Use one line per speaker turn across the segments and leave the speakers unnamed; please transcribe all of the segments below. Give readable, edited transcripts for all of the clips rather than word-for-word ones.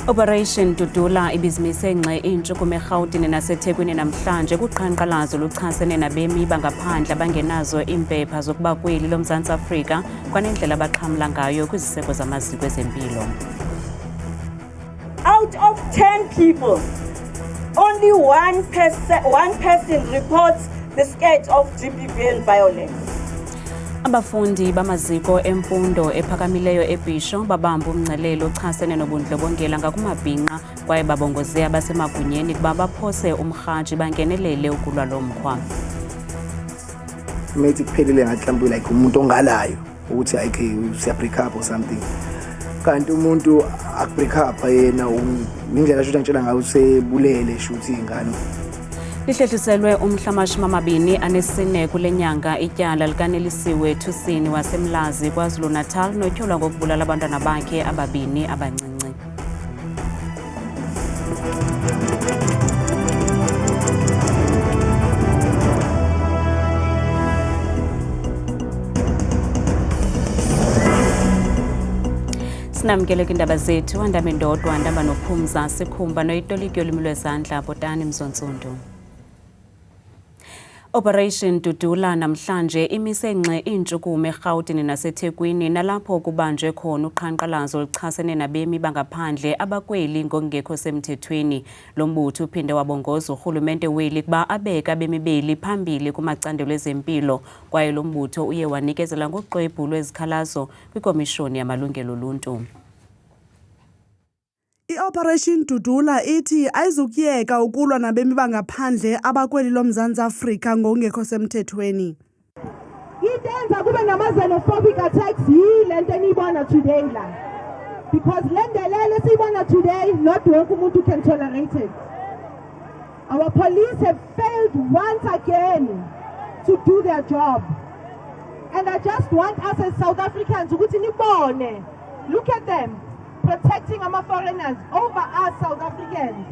Operation Dudula ibhizimise engxe intshukumo eRhawutini naseThekwini namhlanje kuqhankqalazo luchasene nabemi bangaphandle abangenazo iimpepha zokuba kweli loMzantsi Afrika kwanendlela abaxhamla ngayo kwiziseko zamaziko ezempilo.
Out of 10 people, only one person reports the scourge of GBV and violence.
Abafundi bamaziko emfundo ephakamileyo eBhisho babamba umngcelelo ochasene nobundlobongela ngakumabhinqa kwaye babongoze abasemagunyeni kuba baphose umrhaji bangenelele ukulwa lo mkhwa.
Methi kuphelele ngahlambule like umuntu ongalayo ukuthi ayike siyabreak up or something. Kanti umuntu akubreak up yena indlela shothi ngitshela ngayo usebulele shuthi ingane.
Lihlehliselwe umhla-24 kule nyanga ityala likanelisiwe Thusini waseMlazi KwaZulu-Natal notyholwa ngokubulala abantwana bakhe ababini abancinci. Sinamkele kwindaba zethu andaba ndodwa andaba nophumza sikhumba noyitolikyo olwimi lwezandla Bhotani Mzontsundu. Operation Dudula namhlanje imise engxe intshukumo eRhawutini naseThekwini nalapho kubanjwe khona uqhankqalazo oluchasene nabemi bangaphandle abakweli ngokungekho semthethweni. Lo mbutho uphinde wabongoza urhulumente weli kuba abeka abemi beli phambili kumacandelo ezempilo kwaye lo mbutho uye wanikezela ngoxwebhu lwezikhalazo kwikomishoni yamalungelo oluntu.
I-Operation Dudula ithi ayizukuyeka ukulwa nabemi bangaphandle abakweli loMzantsi Afrika ngokungekho semthethweni.
Itenza kube nama-xenophobic attacks yile nto eniyibona today la. Because le ndelelo esiyibona today, not wonke umuntu can tolerate it. Our police have failed once again to do their job. And I just want us as South Africans ukuthi nibone. Look at them. Protecting our foreigners over us South Africans.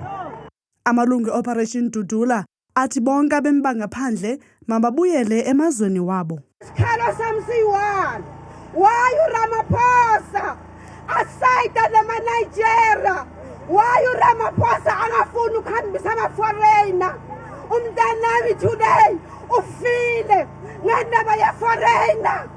Amalungu Operation Dudula athi bonke abemi bangaphandle mababuyele emazweni wabo.
Sikhalo samsiwan. Why uRamaphosa asayida nama-Nigeria? Why uRamaphosa angafuni ukuhambisa ama-foreigner? Umntanami today ufile ngendaba ye-foreigner.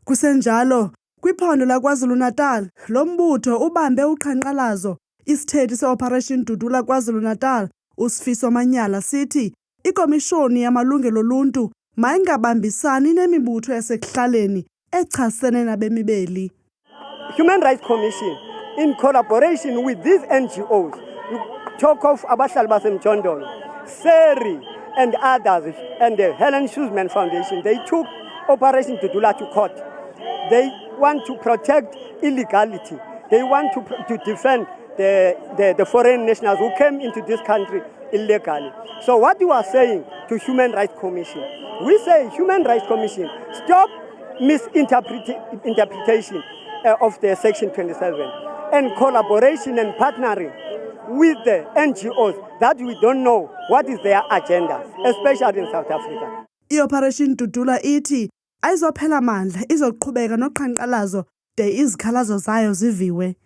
Kusenjalo kwiphondo laKwaZulu-Natal lo mbutho ubambe uqhankqalazo isithethi se-Operation Dudula KwaZulu-Natal uSifiso Manyala sithi ikomishoni yamalungelo oluntu mayingabambisani nemibutho yasekuhlaleni echasene nabemi beli.
Human Rights Commission in collaboration with these NGOs, talk of abahlali basemjondolo, Seri and others and the Helen Suzman Foundation, they took Operation Dudula to court. They want to protect illegality. They want to defend the foreign nationals who came into this country illegally. So what you are saying to Human Rights Commission, we say Human Rights Commission, stop misinterpretation of the Section 27 and collaboration and partnering with the NGOs that we don't know what is their agenda, especially in South Africa.
I-Operation Dudula ithi ayizophela amandla izoqhubeka noqhankqalazo de izikhalazo zayo ziviwe.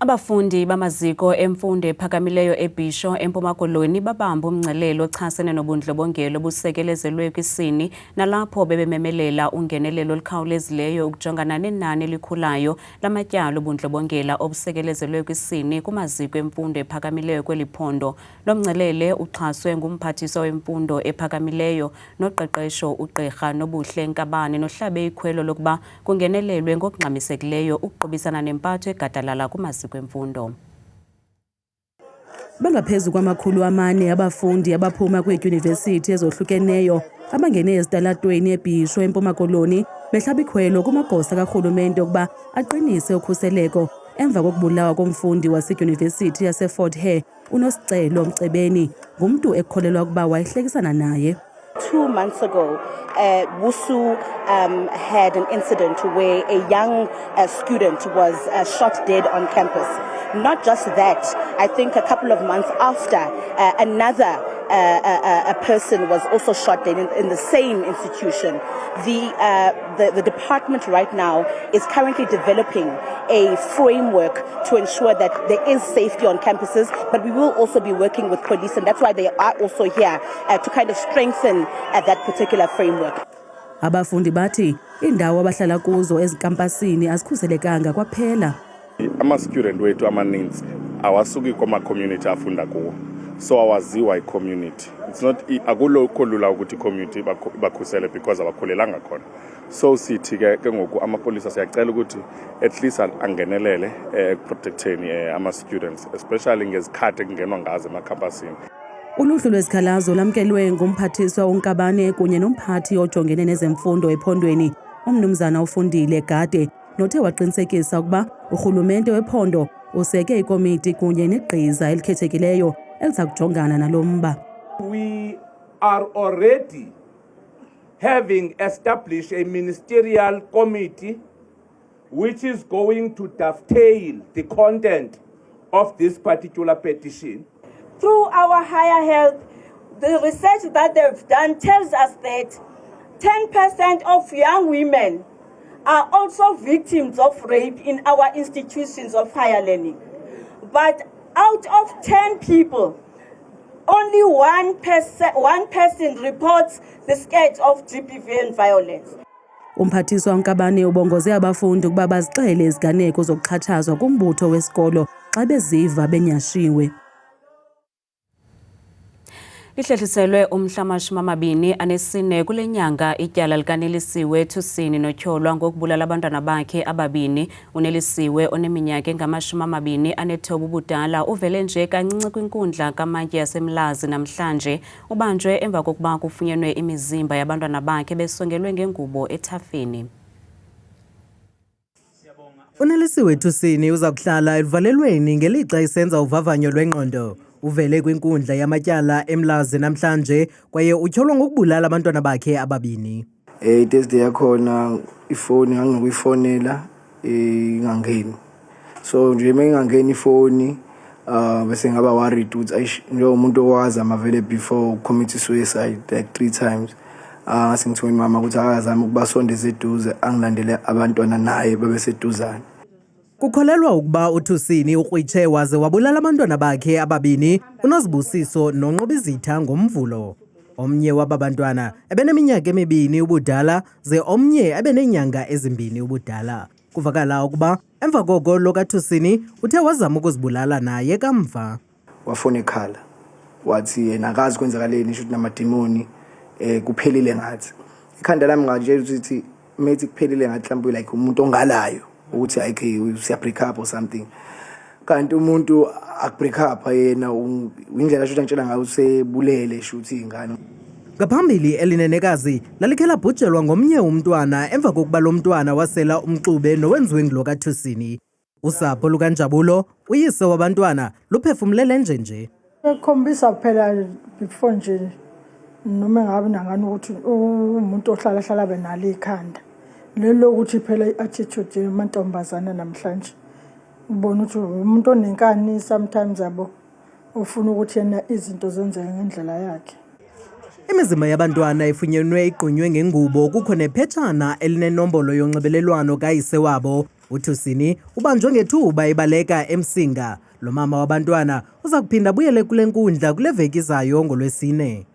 Abafundi bamaziko emfundo ephakamileyo eBhisho eMpuma Koloni babamba umngcelelo ochasene nobundlobongela obusekelezelwe kwisini nalapho bebememelela ungenelelo olukhawulezileyo ukujongana nenani elikhulayo lamatyala obundlobongela obusekelezelwe kwisini kumaziko emfundo ephakamileyo kweli phondo. Lo mngcelele uxhaswe ngumphathiswa wemfundo ephakamileyo noqeqesho uGqirha Nobuhle Nkabane nohlabe ikhwelo lokuba kungenelelwe ngokungxamisekileyo ukuqubisana nempatho egadalala kumaziko kwemfundo.
Bangaphezu kwama-400 abafundi abaphuma kwiidyunivesithi ezohlukeneyo abangene ezitalatweni eBhisho eMpuma Koloni behlaba ikhwelo kumagosa karhulumente ukuba aqinise ukhuseleko emva kokubulawa komfundi wasedyunivesithi yaseFort Hare uNosicelo Mcebeni ngumntu ekholelwa ukuba wayehlekisana naye.
2 months ago, WUSU had an incident where a young student was shot dead on campus. Not just that, I think a couple of months after, another a person was also shot dead in the same institution. The department right now is currently developing a framework to ensure that there is safety on campuses, but we will also be working with police, and that's why they are also here to kind of strengthen that particular framework.
Abafundi bathi indawo abahlala kuzo ezikampasini azikhuselekanga kwaphela.
Ama-student wethu amaninzi awasuki kwama-community afunda kuwo, so awaziwa i-community. It's not akulokho lula ukuthi i-community bakhusele because abakhulelanga khona. So sithi ke ngoku amapolisa siyacela ukuthi at least angenelele protecteni ama-students, especially ngezikhathi kungenwa ngazo emacampusini.
Uluhlu lwezikhalazo lamkelwe ngumphathiswa uNkabane kunye nomphathi ojongene nezemfundo ephondweni uMnumzana uFundile Gade, nothe waqinisekisa ukuba urhulumente wephondo useke ikomiti kunye negqiza elikhethekileyo eliza kujongana nalo mba.
We are already having established a ministerial committee which is going to dovetail the content of this particular petition.
Through our higher health, the research that they've done tells us that 10% of young women are also victims of rape in our institutions of higher learning. But out of 10 people, only one person reports the scourge of GBV and violence.
Umphathiswa uNkabane ubongoze abafundi ukuba bazixele iziganeko zokuxhatshazwa kumbutho wesikolo xa beziva benyashiwe.
Lihlehliselwe umhlamashumi amabini anesine kule nyanga ityala likanelisiwe Thusini notyholwa ngokubulala abantwana bakhe ababini. Unelisiwe oneminyaka engama-29 ubudala uvele nje kancinci kwinkundla kamatye yaseMlazi namhlanje. Ubanjwe emva kokuba kufunyenwe imizimba yabantwana bakhe besongelwe ngengubo ethafeni.
Unelisiwe Thusini uza kuhlala eluvalelweni ngelixa isenza uvavanyo lwengqondo. Uvele kwinkundla yamatyala eMlazi namhlanje kwaye utyholwa ngokubulala abantwana bakhe ababini.
Thursday yakhona ifoni ngangikuyifonela ingangeni. So nje mengangeni ifoni bese ngaba worried ukuthi ayish umuntu owazi amavele before commit suicide like 3 times. Singithoni mama ukuthi akazama ukubasondeza eduze angilandele abantwana naye bebeseduzana.
Kukholelwa ukuba uThusini ukrwitshe waze wabulala abantwana bakhe ababini, uNozibusiso noNqobizitha ngoMvulo. Omnye wababantwana ebeneminyaka emibini ubudala ze omnye ebeneenyanga ezimbini ubudala. Kuvakala ukuba emva koko lo kaThusini uthe wazama ukuzibulala naye kamva.
Wafona ekhala wathi yena akazi kwenzakaleni isho ukuthi namademoni kuphelile ngathi. Ikhanda lami nganje ukuthi methi kuphelile ngathi mhlawumbe like umuntu ongalayo ukuthi ayike usiyabreak up or something. Kanti umuntu akubreak up yena indlela shothi ngitshela ngayo usebulele shothi ingane.
Ngaphambili elinenekazi lalikhela bhujelwa ngomnye umntwana emva kokuba lo mntwana wasela umxube nowenziwe ngulo kaThusini. Usapho lukaNjabulo uyise wabantwana luphefumlele nje.
Ekhombisa phela before nje noma ngabe nangani ukuthi umuntu ohlala benalo ikhanda. Lelo ukuthi phela i-attitude yamantombazana namhlanje. Ubona ukuthi umuntu onenkani sometimes yabo ufuna ukuthi yena izinto zenzeke ngendlela yakhe.
Imizimba yabantwana ifunyenwe igqunywe ngengubo kukho nephetshana elinenombolo yonxibelelwano kayise wabo. uThusini ubanjwe ngethuba ibaleka eMsinga. Lo mama wabantwana uza kuphinda buyele kule nkundla kule veki izayo ngoLwesine.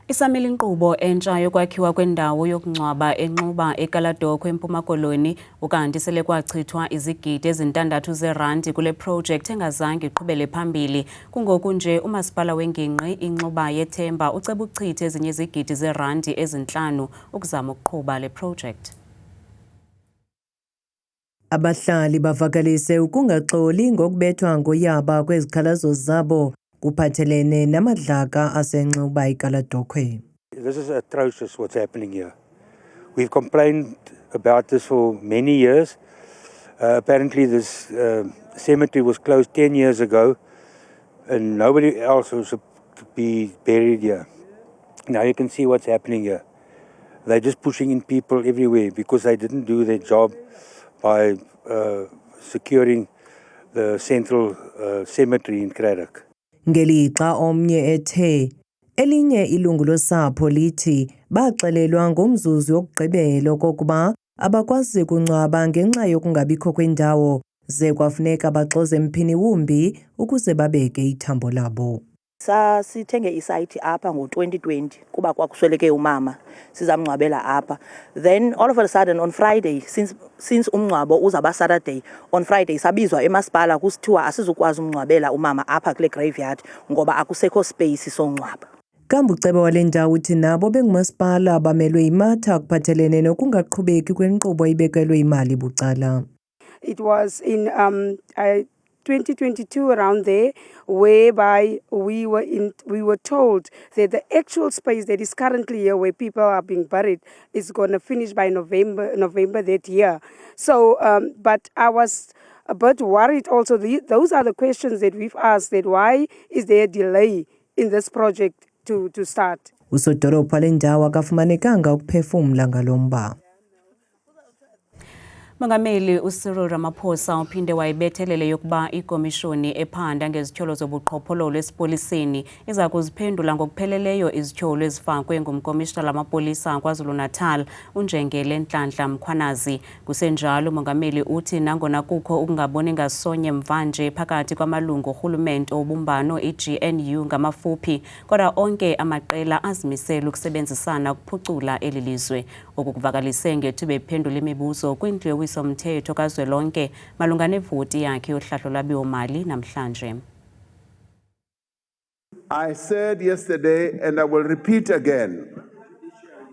Isamile inkqubo entsha yokwakhiwa kwendawo yokungcwaba enxuba eKaladokhwe eMpuma Koloni ukanti sele kwachithwa izigidi ezintandathu zerandi kule project engazange iqhubele phambili. Kungoku nje umasipala wengingqi inxuba yethemba uceba uchithe ezinye izigidi zerandi ezinhlanu ukuzama ukuqhuba le project.
Abahlali bavakalise ukungaxoli ngokubethwa ngoyaba kwezikhalazo zabo kuphathelene namadlaka asenxuba iKaladokhwe.
This is atrocious what's happening here. We've complained about this for many years. Apparently this cemetery was closed 10 years ago and nobody else was to be buried here. Now you can see what's happening here. They're just pushing in people everywhere because they didn't do their job by securing central cemetery in Cradock.
Ngelixa omnye ethe elinye ilungu losapho lithi baxelelwa ngomzuzu wokugqibela okokuba abakwazi kungcwaba ngenxa yokungabikho kwendawo ze kwafuneka baxoze mphini wumbi ukuze babeke ithambo labo.
Sithenge isite apha ngo-2020 kuba kwakusweleke umama sizamngcwabela apha. Then all of a sudden on Friday, since umngcwabo uzaba Saturday, on Friday sabizwa emasipala kusithiwa asizukwazi umngcwabela umama apha kule graveyard ngoba akusekho space songcwaba.
Kambe uceba wale ndawo uthi nabo bengumasipala bamelwe imatha kuphathelene nokungaqhubeki kwenkqubo ibekelwe imali bucala.
It was in 2022 around there, whereby we were told that the actual space that is currently here where people are being buried is going to finish by November that year. So, but I was a bit worried also. Those are the questions that we've asked, that why is there a delay in this project to start?
Usodolophu le ndawo akafumanekanga ukuphefumla ngalomba.
Mongameli uCyril Ramaphosa uphinde wayibethelele yokuba ikomishoni ephanda ngezityholo zobuqhophololo esipoliseni iza kuziphendula ngokupheleleyo izityholo ezifakwe ngumkomishina lamapolisa KwaZulu-Natal uNjengele Nhlanhla Mkhwanazi. Kusenjalo umongameli uthi nangona kukho ukungaboni ngasonye mvanje phakathi kwamalungu orhulumente obumbano iGNU ngamafuphi, kodwa onke amaqela azimisela ukusebenzisana ukuphucula eli lizwe. Okukuvakalise ngethuba ephendula imibuzo kwindlu somthetho kazwelonke malunga nevoti yakhe yohlahlo lwabiwo-mali namhlanje.
I said yesterday, and I will repeat again,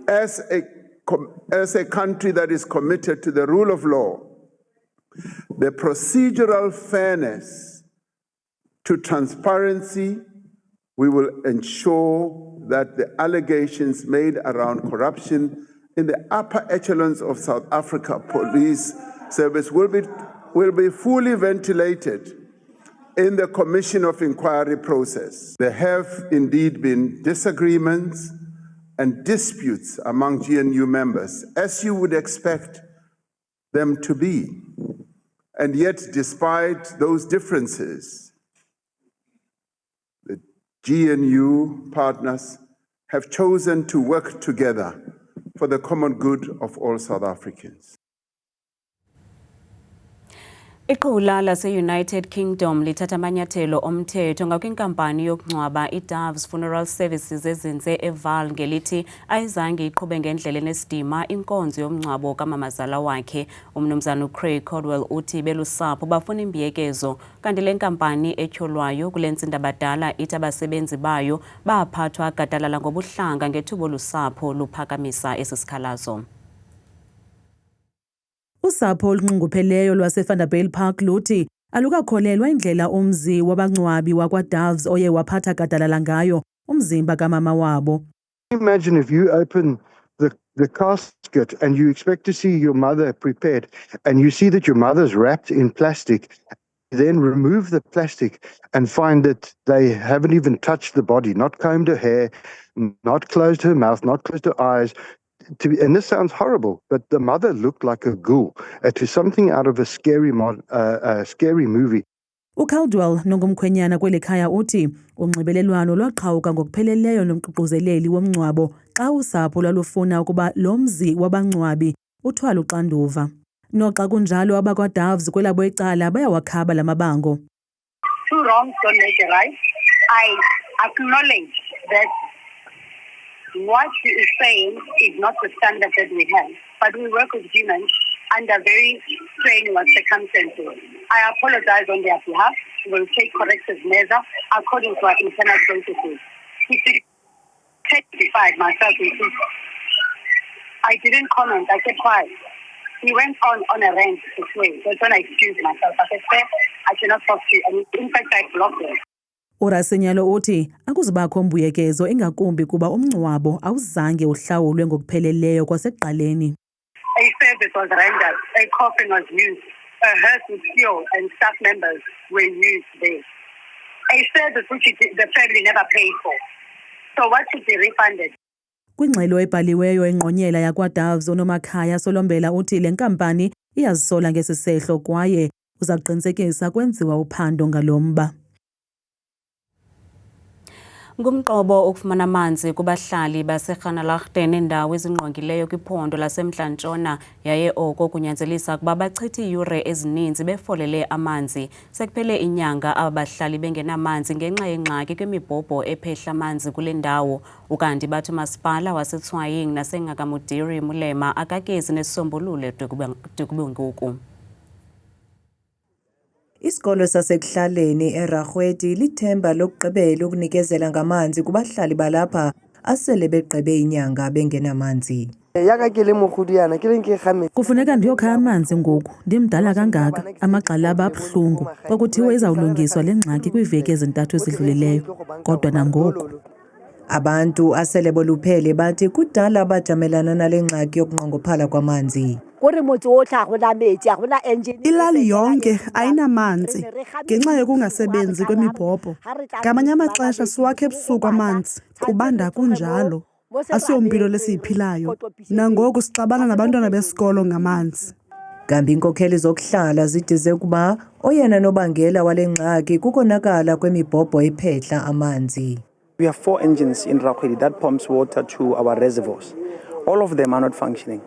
as a country that is committed to the rule of law, the procedural fairness to transparency, we will ensure that the allegations made around corruption in the upper echelons of South Africa Police Service will be fully ventilated in the Commission of Inquiry process. There have indeed been disagreements and disputes among GNU members, as you would expect them to be. And yet, despite those differences, the GNU partners have chosen to work together for the common good of all South Africans.
Iqula lase-United Kingdom lithatha amanyathelo omthetho ngakwinkampani yokungcwaba iDoves Funeral Services ezinze eVaal ngelithi ayizange iqhube ngendlela enesidima inkonzo yomngcwabo kamamazala wakhe. Umnumzana uCraig Caldwell uthi belusapho bafuna imbiyekezo, kanti le nkampani etyholwayo kule ntsindabadala ithi abasebenzi bayo baphathwa gadalala ngobuhlanga ngethuba olusapho luphakamisa esi sikhalazo.
Usapho olunxungupheleyo lwaseVanderbilt Park luthi alukakholelwa indlela umzi wabangcwabi wakwaDoves oye waphatha gadalala ngayo umzimba kamama wabo.
Imagine if you open the casket and you expect to see your mother prepared and you see that your mother's wrapped in plastic, then remove the plastic and find that they haven't even touched the body, not combed her hair, not closed her mouth, not closed her eyes. And this sounds horrible, but the mother looked like a ghoul. It was something out of a scary movie.
uCaldwell nongumkhwenyana kweli khaya uthi unxibelelwano lwaqhawuka ngokupheleleyo nomququzeleli womngcwabo xa usapho lwalufuna ukuba lo mzi wabangcwabi uthwala uxanduva. Noxa kunjalo abakwaDoves kwelabo icala bayawakhaba la mabango.
Two wrongs don't make a right. I acknowledge that what he is saying is not the standard that we have, but we work with humans under very strenuous circumstances. I apologize on their behalf. We will take corrective measure according to our internal processes. He testified myself in truth. I didn't comment. I kept quiet. He went on a rant this way. So when I excused myself, I said, "Sir, I cannot talk to you." And in fact, I blocked him.
Urasenyalo uthi akuzibakho mbuyekezo ingakumbi kuba umngcwabo awuzange uhlawulwe ngokupheleleyo kwasekuqaleni.
A service was rendered, a coffin was used, a hearse with fuel and staff members were used there. A service which the family never paid for. So what should be refunded?
Kwingxelo ebhaliweyo enqonyela yakwaDoves uNomakhaya Solombela uthi le nkampani iyazisola ngesisehlo kwaye uza kuqinisekisa kwenziwa uphando ngalomba.
Ngumqobo ukufumana amanzi kubahlali baseGranalarten endawo ezingqongileyo kwiphondo laseMntla-Ntshona yaye oko kunyanzelisa ukuba bachithe iiyure ezininzi befolele amanzi. Sekuphele inyanga aba bahlali bengenamanzi ngenxa yengxaki kwimibhobho ephehla amanzi kule ndawo. Ukanti bathi umasipala waseTshwaying naseNgakamudiri Mulema akakezi nesisombululo de kube ngoku.
Isikolo sasekuhlaleni eRagweti lithemba lokugqibela ukunikezela ngamanzi kubahlali balapha asele begqibe inyanga bengenamanzi.
Kufuneka ndiyokha amanzi ngoku, ndimdala kangaka, amagxalaba abuhlungu. Kwakuthiwe izawulungiswa le ngxaki kwiiveki ezintathu ezidlulileyo, kodwa nangoku.
Abantu asele boluphele bathi kudala bajamelana nale ngxaki yokunqongophala kwamanzi.
Ilali yonke ayinamanzi ngenxa yokungasebenzi kwemibhobho. Ngamanye amaxesha siwakhe ebusuku amanzi, kubanda kunjalo. Asiyompilo lesiyiphilayo. Nangoku sixabana nabantwana besikolo ngamanzi.
Kambi inkokheli zokuhlala zidize ukuba oyena nobangela wale ngxaki kukonakala kwemibhobho ephehla amanzi.
We have 4 engines in Rakwedi that pumps water to our reservoirs. All of them are not functioning.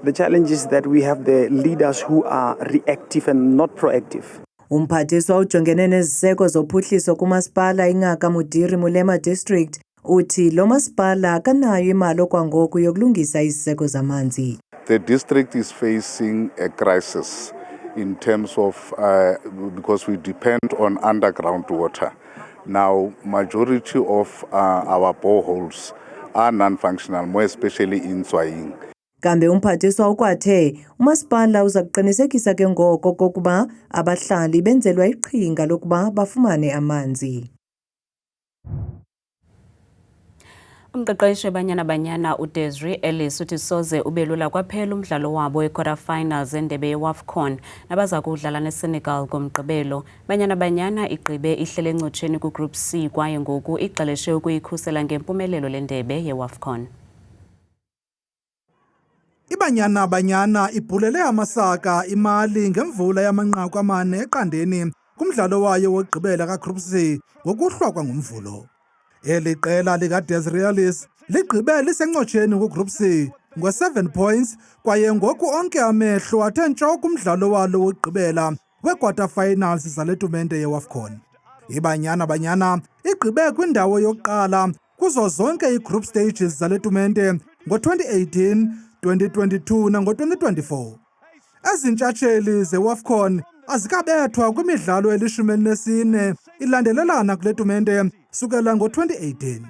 The challenge is that we have the leaders who are reactive and not proactive.
Umphathiswa ujongene neziseko zophuhliso kumasipala iNgakamudiri Mulema District uthi lo masipala akanayo imali okwangoku yokulungisa iziseko zamanzi.
The district is facing a crisis in terms of because we depend on underground water. Now, majority of our boreholes are non-functional, more especially in Tshwaying.
Kambe umphathiswa ukwathe umasipala uza kuqinisekisa ke ngoko kokuba abahlali benzelwa iqhinga lokuba bafumane amanzi.
Umqeqeshi weBanyana uDesiree Ellis uthi soze ubelula kwaphela umdlalo wabo we-quarterfinals endebe yeWAFCON nabaza kudlala neSenegal ngomgqibelo. Banyana igqibe ihlele encotsheni kuGroup C kwaye ngoku iqaleshe ukuyikhusela ngempumelelo lendebe yeWAFCON.
iBanyana ibhulele amasaka imali ngemvula yamanqaku amane eqandeni kumdlalo wayo wokugqibela kaGroup C ngokuhlwa ngomvulo. Eli qela likaDesiree Ellis ligqibe lisencotsheni kuGroup C ngo-7 points kwaye ngoku onke amehlo athe ntsho kumdlalo walo wokugqibela we-quarterfinals zale tumente yeWAFCON. iBanyana igqibe kwindawo yokuqala kuzo zonke ii-group stages zale tumente ngo-2018, 2022 nango-2024. Ezintshatsheli zeWAFCON azikabethwa kwimidlalo eli-14 ilandelelana kule tumente sukela ngo-2018.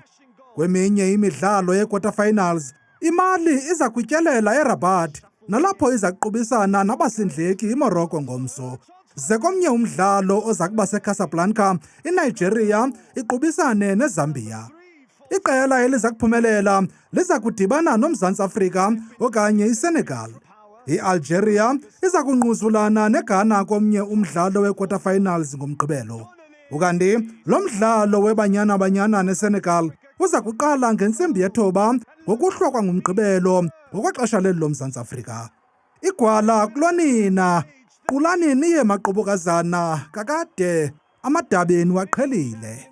Kweminye imidlalo ye-quarterfinals, imali iza kutyelela eRabat nalapho iza kuqubisana nabasindleki iMorocco ngomso. Ze komnye umdlalo oza kuba seCasablanca, iNigeria iqubisane neZambia. Iqela eliza kuphumelela liza kudibana noMzantsi Afrika okanye iSenegal. I-Algeria iza kunquzulana neGhana komnye umdlalo we-quarterfinals ngomgqibelo. Ukanti lo mdlalo weBanyana neSenegal uza kuqala ngentsimbi yethoba ngokuhlwa ngomgqibelo ngokwexesha leli loMzantsi Afrika. Igwala kulonina, qulani niye maqobokazana kakade amadabeni waqhelile.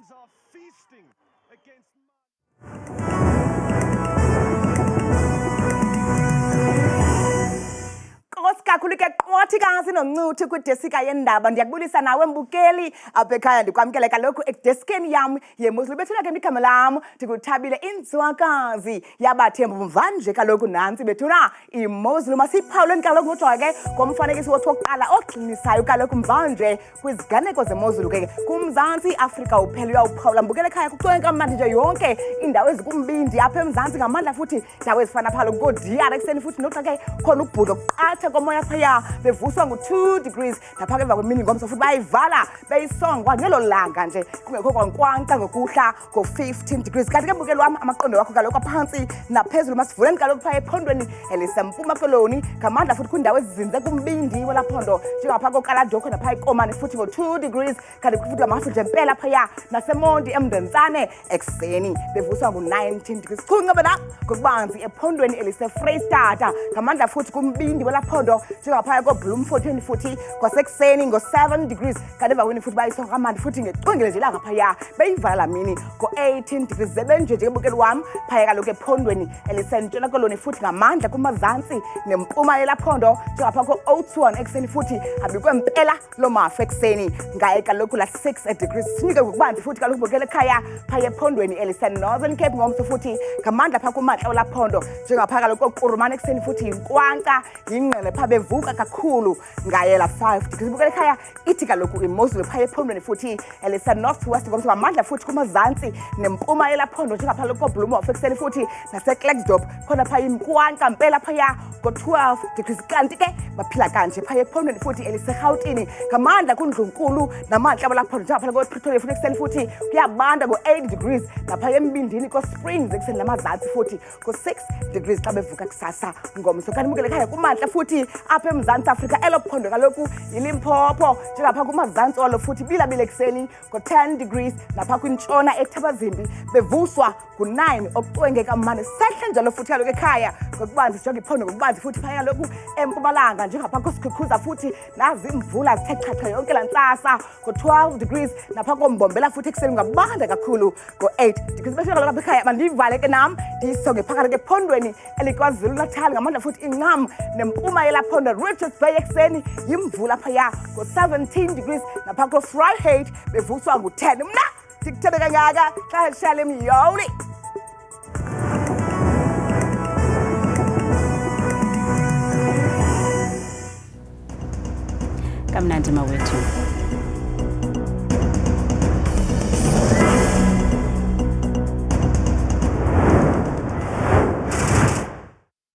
Kakhulu ke qwathi kasi nomncuthi kwidesika yendaba. Ndiyakubulisa nawe mbukeli apha ekhaya, ndikwamkele kaloku edeskeni yam yemozulu. Bethuna ke igama lam ndikuthabile inzwakazi yabathembu mvanje kaloku nantsi bethuna imozulu. Masiphawuleni kaloku ngojonga ke ngomfanekiso wethu wokuqala oqinisayo kaloku mvanje kwiziganeko zemozulu ke kuMzantsi Afrika uphela uyawuphawula. Mbukele ekhaya kuxoxe kamnandi nje yonke indawo ezikumbindi apha eMzantsi ngamandla futhi indawo ezifana phalo koDR ekuseni futhi noxa ke khona ubhudo qatha komoya phaya bevuswa ngo-2 degrees naphaka emva kwemini ngomso futhi bayivala beyisongwa ngelo langa nje kungekho kwankwanca ngokuhla ngo-15 degrees. Kanti ke mbukeli wam amaqondo wakho kaloku aphantsi naphezulu masivuleni kaloku phaya ephondweni elisempuma koloni ngamandla futhi kwindawo ezizinze kumbindi welaphondo njengapha koKaladokho naphaya eKomani futhi ngo-2 degrees. Kanti futhi ngamafutha empela phaya naseMonti eMndentsane ekuseni bevuswa ngo-19 degrees. Kuncebela ngokubanzi ephondweni eliseFreystata ngamandla futhi kumbindi welaphondo njengaphaya koBloemfontein futhi kwasekuseni ngo7 degrees kanti emva futhi bayisonga kamandi futhi ngecwingile nje langa phaya beyivala la mini ngo18 degrees zebenje njengobukeli wami phaya kaloku ephondweni elisentshona koloni futhi ngamandla kumazantsi nempumalelo phondo njengapha ko021 ekseni futhi abikwempela lo mafu ekseni ngaye kaloku la 6 degrees sinike ngokubanzi futhi kaloku bukele ekhaya phaya ephondweni elisen Northern Cape ngomso futhi ngamandla pha kumatla olaphondo njengapha kaloku Kurumane ekseni futhi inkwanka ingqele pha bevuka kakhulu ngaye la 5 degrees bukele ekhaya ithi kaloku imozulu phaya ephondweni futhi elisen Northwest ngomso ngamandla futhi kumazantsi nempumalelo phondo njengapha kaloku Bloemhof ekseni futhi naseKlerksdorp khona phaya inkwanka mpela phaya ngo12 degrees kanti ke baphila kanje phaya ephondweni futhi eliseGauteng ngamandla kuNdlunkulu namandla lapho njengapha kwePretoria futhi ekseni futhi kuyabanda ngo8 degrees lapha embindini koSprings ekseni namazantsi futhi ko6 degrees xa bevuka kusasa ngomso kanti mukele ekhaya kumantla futhi apha eMzantsi Afrika elophondo kaloku yiLimpopo njengapha kumazantsi olo futhi bilabile ekseni ngo10 degrees lapha kwintshona eThabazimbi bevuswa ku9 okucwengeka mane sehle njalo futhi kaloku ekhaya ngokubanzi jonge iphondo ngokubanzi futhi phaya kaloku eMpumalanga njengapha koSikhukhuza futhi nazi imvula zithe chacha yonke lantsasa ngo12 degrees napha koMbombela futhi ekseni ngabanda kakhulu ngo8 degrees bese kaloku apha ekhaya mandivale ke nam ndisonge phakathi ephondweni eliKwaZulu Natal ngamandla futhi incam nempumalelo phondo Richards Bay ekseni yimvula phaya ngo17 degrees napha koVryheid bevuswa ngo10 mna ndikuthebe kangaka xa shale myoli
kamnandi mawethu.